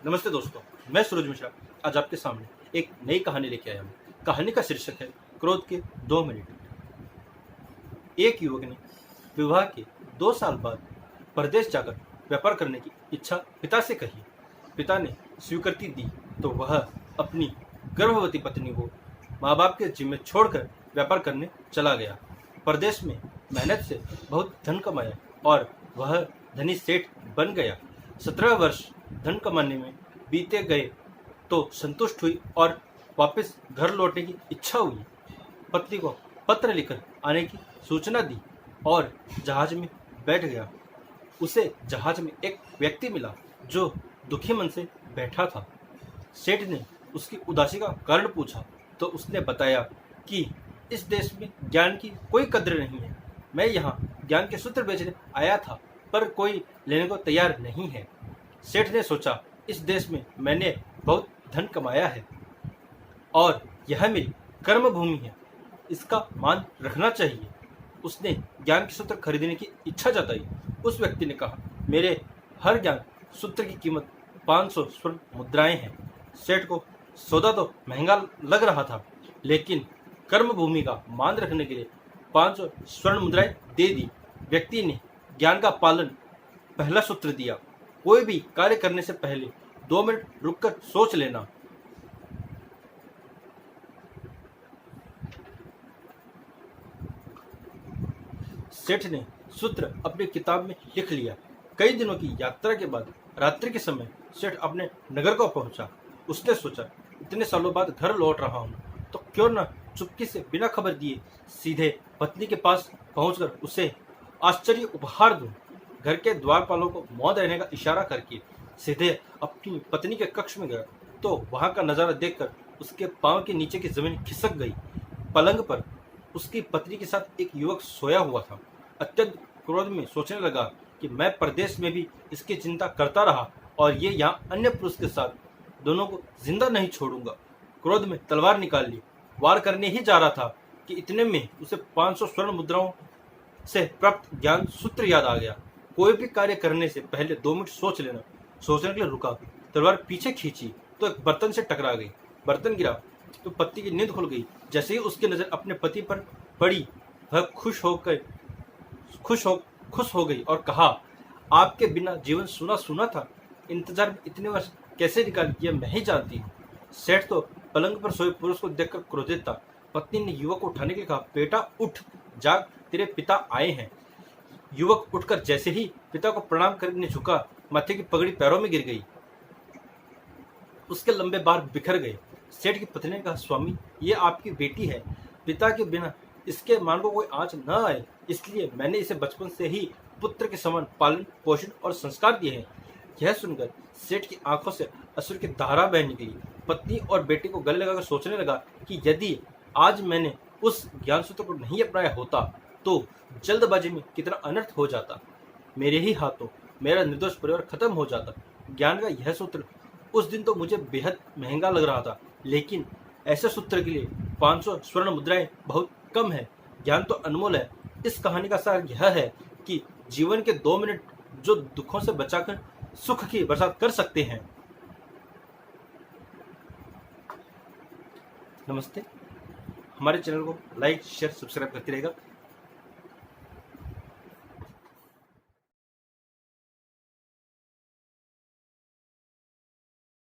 नमस्ते दोस्तों, मैं सूरज मिश्रा आज आपके सामने एक नई कहानी लेके आया हूँ। कहानी का शीर्षक है क्रोध के 2 मिनट। एक युवक ने विवाह के 2 साल बाद परदेश जाकर व्यापार करने की इच्छा पिता से कही। पिता ने स्वीकृति दी तो वह अपनी गर्भवती पत्नी को माँ बाप के जिम्मे छोड़कर व्यापार करने चला गया। परदेश में मेहनत से बहुत धन कमाया और वह धनी सेठ बन गया। 17 वर्ष धन कमाने में बीते गए तो संतुष्ट हुई और वापस घर लौटने की इच्छा हुई। पत्नी को पत्र लिखकर आने की सूचना दी और जहाज में बैठ गया। उसे जहाज में एक व्यक्ति मिला जो दुखी मन से बैठा था। सेठ ने उसकी उदासी का कारण पूछा तो उसने बताया कि इस देश में ज्ञान की कोई कद्र नहीं है। मैं यहाँ ज्ञान के सूत्र बेचने आया था पर कोई लेने को तैयार नहीं है। सेठ ने सोचा, इस देश में मैंने बहुत धन कमाया है और यह मेरी कर्म भूमि है, इसका मान रखना चाहिए। उसने ज्ञान के सूत्र खरीदने की इच्छा जताई। उस व्यक्ति ने कहा, मेरे हर ज्ञान सूत्र की कीमत 500 स्वर्ण मुद्राएं हैं। सेठ को सौदा तो महंगा लग रहा था, लेकिन कर्म भूमि का मान रखने के लिए 500 स्वर्ण मुद्राएं दे दी। व्यक्ति ने ज्ञान का पालन पहला सूत्र दिया, कोई भी कार्य करने से पहले 2 मिनट रुककर सोच लेना। सेठ ने सूत्र अपनी किताब में लिख लिया। कई दिनों की यात्रा के बाद रात्रि के समय सेठ अपने नगर को पहुंचा। उसने सोचा, इतने सालों बाद घर लौट रहा हूं तो क्यों न चुपके से बिना खबर दिए सीधे पत्नी के पास पहुंचकर उसे आश्चर्य उपहार दूं। घर के द्वारपालों को मौन रहने का इशारा करके सीधे अपनी पत्नी के कक्ष में गया तो वहां का नजारा देखकर उसके पांव के नीचे की जमीन खिसक गई। पलंग पर उसकी पत्नी के साथ एक युवक सोया हुआ था। अत्यंत क्रोध में सोचने लगा कि मैं परदेश में भी इसकी चिंता करता रहा और ये यहाँ अन्य पुरुष के साथ दोनों को जिंदा नहीं छोड़ूंगा। क्रोध में तलवार निकाल ली, वार करने ही जा रहा था कि इतने में उसे 500 स्वर्ण मुद्राओं से प्राप्त ज्ञान सूत्र याद आ गया। कोई भी कार्य करने से पहले 2 मिनट सोच लेना। सोचने के लिए रुका, तलवार पीछे खींची तो एक बर्तन से टकरा गई। बर्तन गिरा तो पति की नींद खुल गई। जैसे ही उसकी नजर अपने पति पर पड़ी, वह खुश हो गई और कहा, आपके बिना जीवन सुना सुना था। इंतजार में इतने वर्ष कैसे निकाल किया मैं ही जानती हूँ। सेठ तो पलंग पर सोए पुरुष को देखकर क्रोधित था। पत्नी ने युवक को उठाने के लिए कहा, बेटा उठ, जाग, तेरे पिता आए हैं। युवक उठकर जैसे ही पिता को प्रणाम करने झुका, माथे की पगड़ी पैरों में गिर गई। उसके लंबे बाल बिखर गए। सेठ की पत्नी ने कहा, स्वामी, ये आपकी बेटी है। पिता के बिना इसके मान को कोई आंच न आए, इसलिए मैंने इसे बचपन से ही पुत्र के समान पालन पोषण और संस्कार दिए हैं। यह सुनकर सेठ की आंखों से अश्रु की धारा बह निकली। पत्नी और बेटी को गले लगाकर सोचने लगा कि यदि आज मैंने उस ज्ञान सूत्र को नहीं अपनाया होता तो जल्दबाजी में कितना अनर्थ हो जाता। मेरे ही हाथों मेरा निर्दोष परिवार खत्म हो जाता। ज्ञान का यह सूत्र उस दिन तो मुझे बेहद महंगा लग रहा था, लेकिन ऐसे सूत्र के लिए 500 स्वर्ण मुद्राएं बहुत कम है। ज्ञान तो अनमोल है। इस कहानी का सार यह है कि जीवन के 2 मिनट जो दुखों से बचाकर सुख की बरसात कर सकते हैं। नमस्ते। हमारे चैनल को लाइक शेयर सब्सक्राइब करते रहेगा।